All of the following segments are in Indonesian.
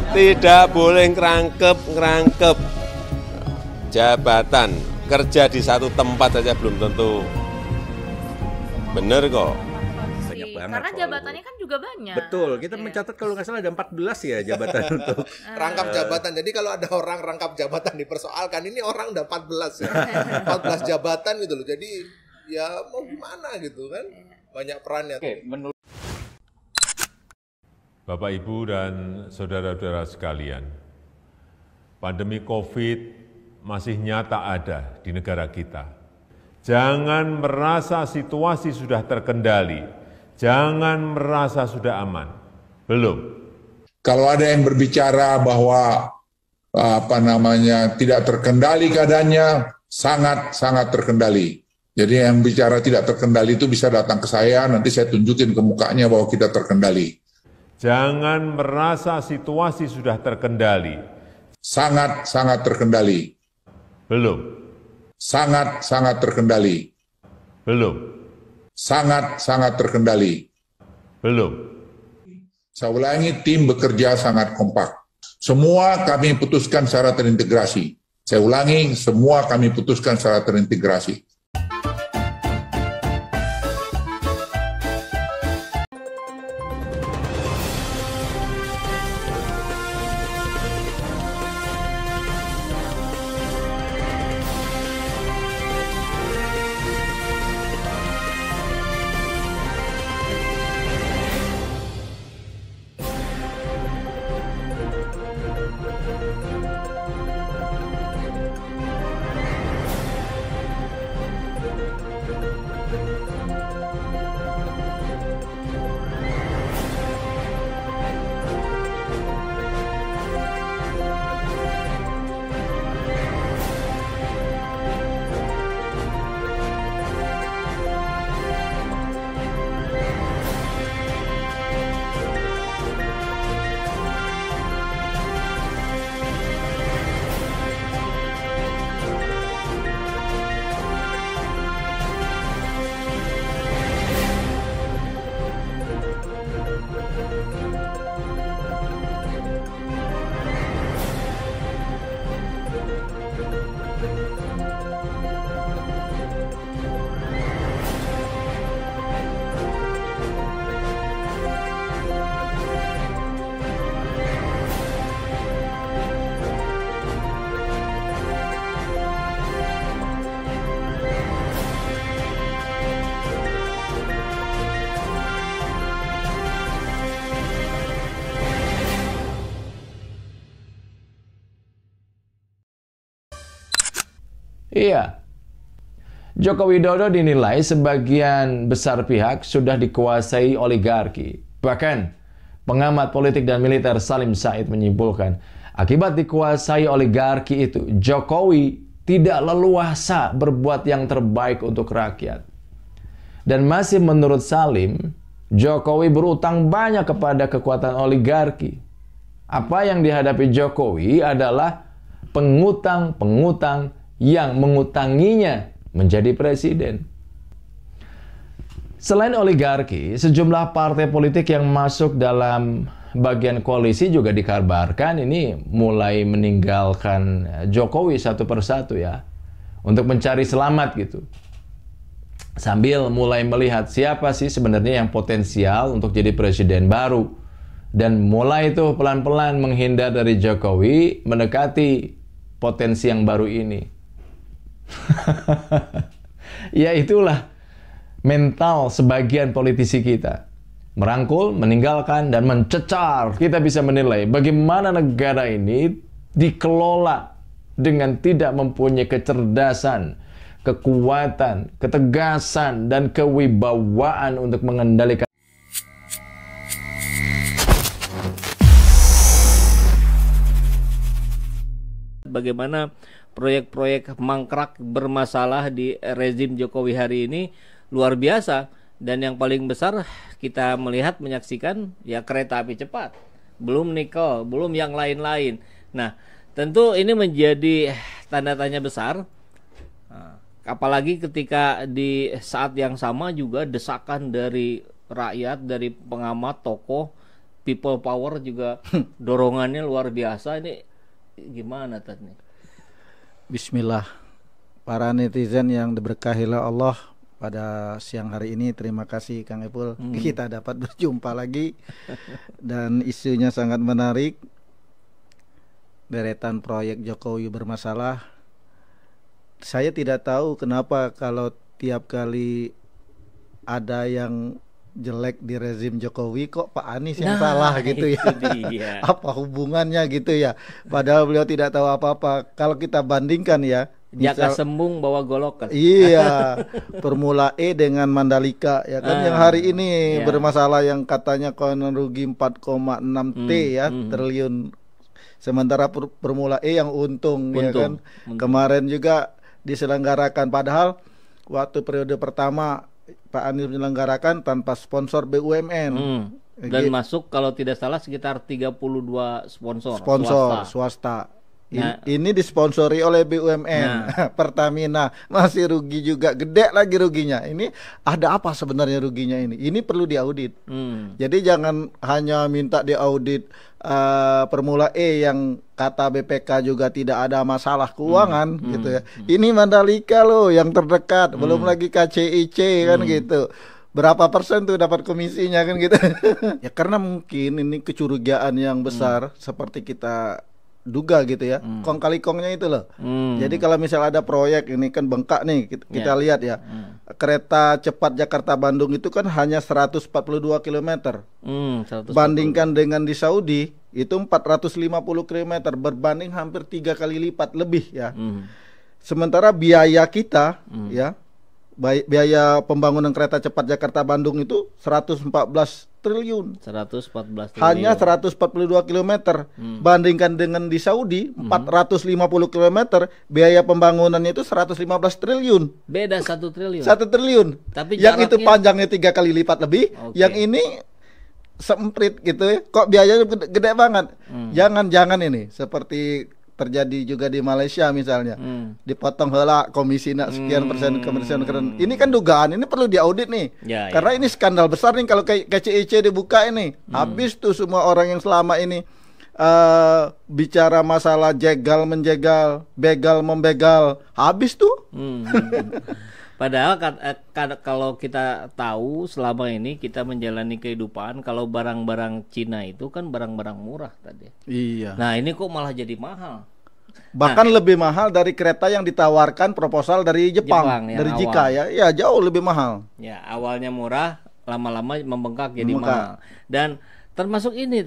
Tidak boleh ngerangkep jabatan. Kerja di satu tempat saja belum tentu bener kok. Banyak banget. Karena jabatannya kan juga banyak. Betul, kita mencatat kalau nggak salah ada 14 ya jabatan untuk rangkap jabatan. Jadi kalau ada orang rangkap jabatan dipersoalkan, ini orang udah 14 ya. 14 jabatan gitu loh. Jadi ya mau gimana gitu kan. Banyak perannya. Oke, menurut Bapak, Ibu, dan saudara-saudara sekalian, pandemi COVID masih nyata ada di negara kita. Jangan merasa situasi sudah terkendali, jangan merasa sudah aman. Belum. Kalau ada yang berbicara bahwa tidak terkendali keadaannya, sangat terkendali. Jadi yang bicara tidak terkendali itu bisa datang ke saya, nanti saya tunjukin ke mukanya bahwa kita terkendali. Jangan merasa situasi sudah terkendali. Sangat terkendali. Belum. Sangat terkendali. Belum. Sangat terkendali. Belum. Saya ulangi, tim bekerja sangat kompak. Semua kami putuskan secara terintegrasi. Saya ulangi, semua kami putuskan secara terintegrasi. Iya, Joko Widodo dinilai sebagian besar pihak sudah dikuasai oligarki. Bahkan, pengamat politik dan militer Salim Said menyimpulkan, akibat dikuasai oligarki itu, Jokowi tidak leluasa berbuat yang terbaik untuk rakyat. Dan masih menurut Salim, Jokowi berutang banyak kepada kekuatan oligarki. Apa yang dihadapi Jokowi adalah pengutang-pengutang yang mengutanginya menjadi presiden. Selain oligarki, sejumlah partai politik yang masuk dalam bagian koalisi juga dikabarkan ini mulai meninggalkan Jokowi satu persatu ya, untuk mencari selamat gitu. Sambil mulai melihat siapa sih sebenarnya yang potensial untuk jadi presiden baru. Dan mulai itu pelan-pelan menghindar dari Jokowi, mendekati potensi yang baru ini. Ya itulah mental sebagian politisi kita. Merangkul, meninggalkan, dan mencecar. Kita bisa menilai bagaimana negara ini dikelola dengan tidak mempunyai kecerdasan, kekuatan, ketegasan, dan kewibawaan untuk mengendalikan. Bagaimana proyek-proyek mangkrak bermasalah di rezim Jokowi hari ini luar biasa. Dan yang paling besar kita melihat, menyaksikan ya kereta api cepat, belum nikel, belum yang lain-lain. Nah, tentu ini menjadi tanda tanya besar. Apalagi ketika di saat yang sama juga desakan dari rakyat, dari pengamat, tokoh, people power juga dorongannya luar biasa. Ini gimana tadi? Bismillah. Para netizen yang diberkahi oleh Allah, pada siang hari ini terima kasih Kang Epul, kita dapat berjumpa lagi dan isunya sangat menarik. Deretan proyek Jokowi bermasalah. Saya tidak tahu kenapa kalau tiap kali ada yang jelek di rezim Jokowi kok Pak Anies yang salah gitu ya. Apa hubungannya gitu ya? Padahal beliau tidak tahu apa-apa. Kalau kita bandingkan ya, Jaka Sembung bawa golok kan. Iya, Formula E dengan Mandalika ya kan, yang hari ini bermasalah, yang katanya konon rugi 4,6 triliun. Sementara Formula E yang untung ya kan. Kemarin juga diselenggarakan, padahal waktu periode pertama Pak Anies menyelenggarakan tanpa sponsor BUMN. Dan masuk kalau tidak salah sekitar 32 sponsor swasta. Ini disponsori oleh BUMN. Pertamina masih rugi juga, gede lagi ruginya. Ini ada apa sebenarnya ruginya ini? Ini perlu diaudit. Jadi jangan hanya minta diaudit Formula E yang kata BPK juga tidak ada masalah keuangan gitu ya. Ini Mandalika loh yang terdekat, belum lagi KCIC kan gitu. Berapa persen tuh dapat komisinya kan gitu. Ya karena mungkin ini kecurigaan yang besar seperti kita duga gitu ya, kong kali kongnya itu loh. Jadi kalau misal ada proyek ini kan bengkak nih, kita lihat ya, kereta cepat Jakarta Bandung itu kan hanya 142 km. Bandingkan dengan di Saudi itu 450 km, berbanding hampir 3 kali lipat lebih ya. Sementara biaya kita ya, biaya pembangunan kereta cepat Jakarta Bandung itu 114 triliun. Hanya 142 km. Bandingkan dengan di Saudi 450 km, biaya pembangunannya itu 115 triliun. Beda 1 triliun. 1 triliun. Tapi yang jaraknya... itu panjangnya 3 kali lipat lebih, yang ini semprit gitu ya. Kok biayanya gede banget. Jangan ini seperti terjadi juga di Malaysia misalnya, dipotong hela komisi nak sekian persen keren. Ini kan dugaan, ini perlu diaudit nih, karena ini skandal besar nih kalau KCIC dibuka ini, habis tuh semua orang yang selama ini bicara masalah jegal menjegal, begal membegal, habis tuh. Padahal kalau kita tahu selama ini kita menjalani kehidupan, kalau barang-barang Cina itu kan barang-barang murah tadi. Iya. Nah ini kok malah jadi mahal. Bahkan lebih mahal dari kereta yang ditawarkan proposal dari Jepang dari Jika ya. Ya jauh lebih mahal. Ya awalnya murah, lama-lama membengkak jadi mahal. Dan termasuk ini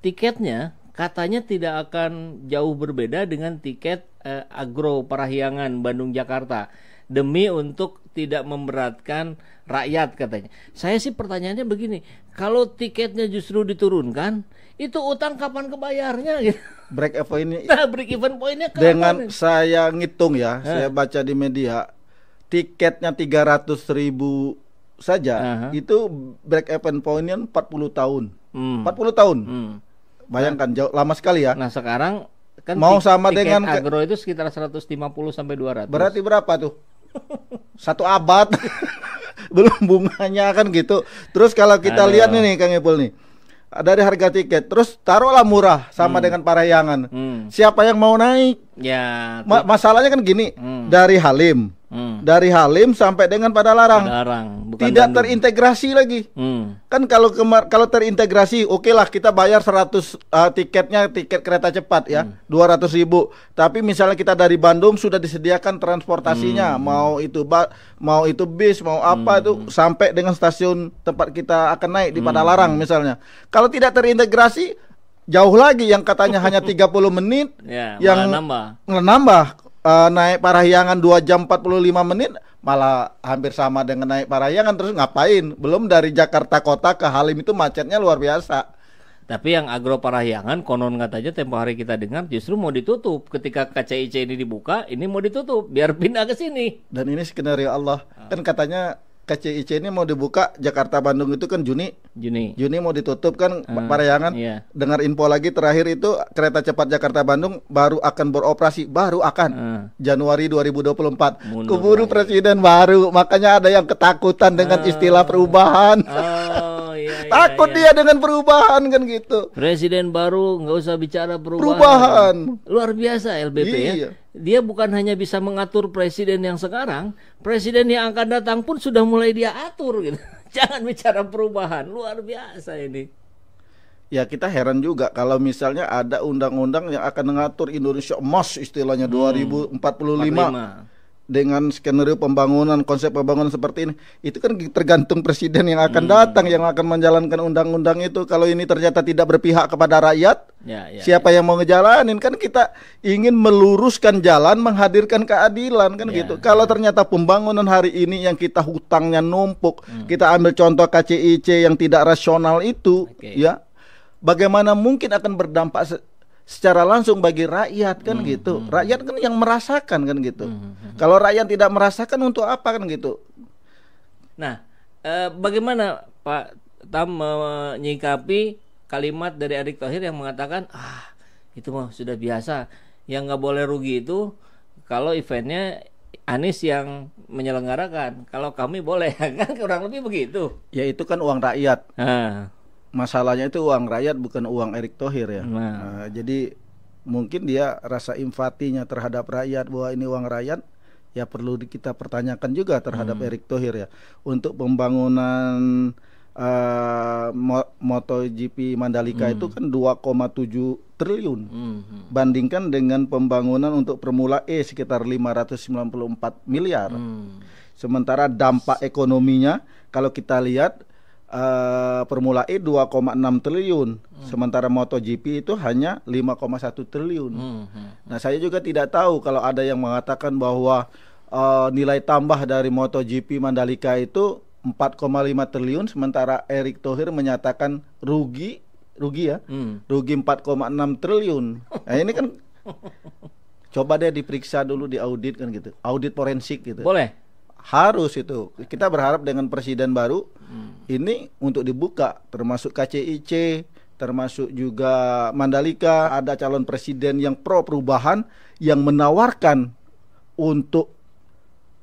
tiketnya katanya tidak akan jauh berbeda dengan tiket Agro Parahyangan Bandung Jakarta, demi untuk tidak memberatkan rakyat katanya. Saya sih pertanyaannya begini, kalau tiketnya justru diturunkan, itu utang kapan kebayarnya gitu? Break even pointnya kapan? Dengan saya ngitung ya, saya baca di media, tiketnya 300.000 saja, itu break even pointnya 40 tahun. 40 tahun. Bayangkan jauh lama sekali ya. Nah sekarang kan mau sama tiket dengan Agro itu sekitar 150 sampai 200. Berarti berapa tuh? 1 abad. Belum bunganya kan gitu. Terus kalau kita lihat nih Kang Epul nih, dari harga tiket, terus taruhlah murah sama dengan Parahyangan. Siapa yang mau naik? Ya. Masalahnya kan gini, dari Halim sampai dengan Padalarang, tidak Bandung. Terintegrasi lagi. Kan kalau terintegrasi, oke lah kita bayar 100 tiket kereta cepat ya, 200.000. Tapi misalnya kita dari Bandung sudah disediakan transportasinya, mau itu bis, mau apa itu sampai dengan stasiun tempat kita akan naik di Padalarang misalnya. Kalau tidak terintegrasi, jauh lagi yang katanya hanya 30 menit, yang nambah. Naik Parahyangan 2 jam 45 menit malah hampir sama dengan naik Parahyangan. Terus ngapain? Belum dari Jakarta kota ke Halim itu macetnya luar biasa. Tapi yang Agro Parahyangan konon katanya tempo hari kita dengar justru mau ditutup. Ketika KCIC ini dibuka, ini mau ditutup biar pindah ke sini. Dan ini skenario Allah. Kan katanya KCIC ini mau dibuka Jakarta Bandung itu kan Juni mau ditutup kan Parahyangan. Dengar info lagi terakhir itu kereta cepat Jakarta Bandung baru akan beroperasi Januari 2024. Keburu presiden baru, makanya ada yang ketakutan dengan istilah perubahan. Takut dia dengan perubahan kan gitu. Presiden baru nggak usah bicara perubahan. Luar biasa LBP ya. Dia bukan hanya bisa mengatur presiden yang sekarang, presiden yang akan datang pun sudah mulai dia atur gitu. Jangan bicara perubahan, luar biasa ini. Ya kita heran juga kalau misalnya ada undang-undang yang akan mengatur Indonesia emas istilahnya 2045 dengan skenario pembangunan, konsep pembangunan seperti ini. Itu kan tergantung presiden yang akan datang yang akan menjalankan undang-undang itu. Kalau ini ternyata tidak berpihak kepada rakyat, siapa yang mau ngejalanin? Kan kita ingin meluruskan jalan, menghadirkan keadilan kan gitu. Kalau ternyata pembangunan hari ini yang kita hutangnya numpuk, kita ambil contoh KCIC yang tidak rasional itu, ya. Bagaimana mungkin akan berdampak secara langsung bagi rakyat kan gitu. Rakyat kan yang merasakan kan gitu. Kalau rakyat tidak merasakan untuk apa kan gitu. Nah, bagaimana Pak Tam menyikapi kalimat dari Erick Thohir yang mengatakan itu mah sudah biasa, yang nggak boleh rugi itu kalau eventnya Anies yang menyelenggarakan, kalau kami boleh kan kurang lebih begitu. Ya itu kan uang rakyat. Masalahnya itu uang rakyat bukan uang Erick Thohir ya. Jadi mungkin dia rasa empatinya terhadap rakyat bahwa ini uang rakyat, ya perlu kita pertanyakan juga terhadap Erick Thohir ya. Untuk pembangunan MotoGP Mandalika itu kan 2,7 triliun. Bandingkan dengan pembangunan untuk Formula E sekitar 594 miliar. Sementara dampak ekonominya kalau kita lihat Formula E 2,6 triliun, sementara MotoGP itu hanya 5,1 triliun. Nah, saya juga tidak tahu kalau ada yang mengatakan bahwa nilai tambah dari MotoGP Mandalika itu 4,5 triliun, sementara Erick Thohir menyatakan rugi ya, rugi 4,6 triliun. Nah, ini kan coba deh diperiksa dulu, diaudit kan gitu, audit forensik gitu. Boleh. Harus itu. Kita berharap dengan presiden baru ini untuk dibuka, termasuk KCIC, termasuk juga Mandalika, ada calon presiden yang pro perubahan yang menawarkan untuk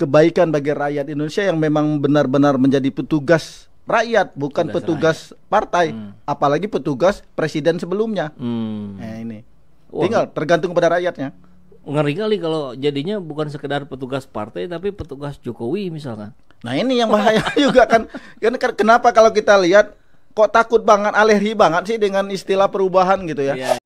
kebaikan bagi rakyat Indonesia yang memang benar-benar menjadi petugas rakyat, bukan petugas partai, apalagi petugas presiden sebelumnya. Nah, ini tinggal tergantung kepada rakyatnya. Ngeri kali kalau jadinya bukan sekedar petugas partai tapi petugas Jokowi misalkan. Nah, ini yang bahaya juga kan. Kenapa kalau kita lihat kok takut banget, alergi banget sih dengan istilah perubahan gitu ya.